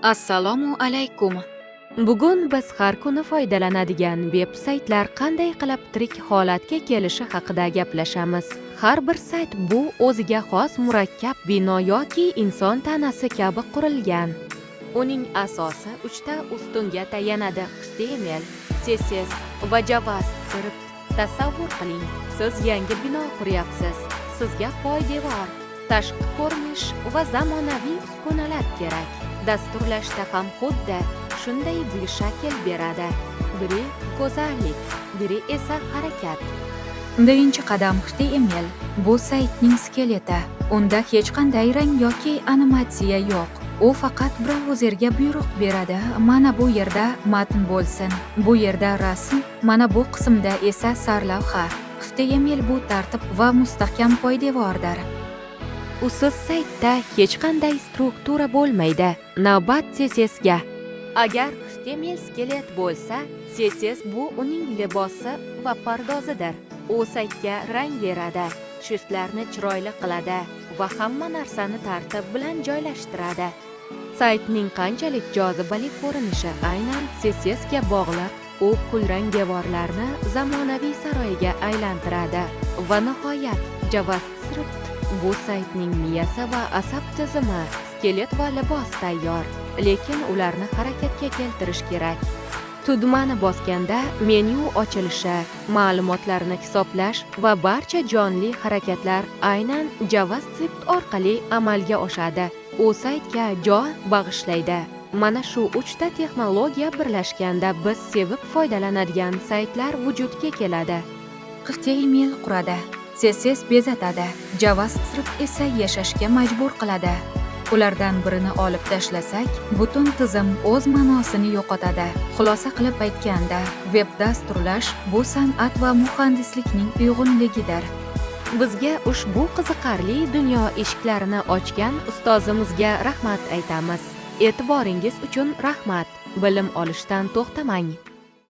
Assalomu alaykum. Bugun biz har kuni foydalanadigan veb saytlar qanday qilib tirik holatga kelishi haqida gaplashamiz. Har bir sayt bu o'ziga xos murakkab bino yoki inson tanasi kabi qurilgan. Uning asosi 3 ta ustunga tayanadi: HTML, CSS va JavaScript. Tasavvur qiling, siz yangi bino quryapsiz. Sizga poydevor, tashqi ko'rinish va zamonaviy uskunalar kerak. Dasturlashda ham xuddi shunday bir shakl beradi. Biri go'zallik, biri esa harakat. Birinchi qadam HTML. Bu saytning skeleti. Unda hech qanday rang yoki animatsiya yo'q. U faqat brauzerga buyruq beradi. Mana bu yerda matn bo'lsin, bu yerda rasm, mana bu qismda esa sarlavha. HTML bu tartib va mustahkam poydevordir. Usiz saytda hech qanday struktura bo'lmaydi. Navbat CSSga. Agar HTML skelet bo'lsa, CSS bu uning libosi va pardozidir. U saytga rang beradi, shiftlarni chiroyli qiladi va hamma narsani tartib bilan joylashtiradi. Saytning qanchalik jozibali ko'rinishi aynan CSSga bog'liq. U kulrang devorlarni zamonaviy saroyga aylantiradi va nihoyat JavaScript. Bu saytning miyasi va asab tizimi. Skelet va libos tayyor, lekin ularni harakatga keltirish kerak. Tugmani bosganda menyu ochilishi, ma'lumotlarni hisoblash va barcha jonli harakatlar aynan JavaScript orqali amalga oshadi. U saytga jon bag'ishlaydi. Mana shu 3 ta texnologiya birlashganda biz sevib foydalanadigan saytlar vujudga keladi. HTML quradi, CSS bezatadi, JavaScript esa yashashga majbur qiladi. Ulardan birini olib tashlasak, butun tizim o'z ma'nosini yo'qotadi. Xulosa qilib aytganda, veb dasturlash bu san'at va muhandislikning uyg'unligidir. Bizga ushbu qiziqarli dunyo eshiklarini ochgan ustozimizga rahmat aytamiz. E'tiboringiz uchun rahmat. Bilim olishdan to'xtamang.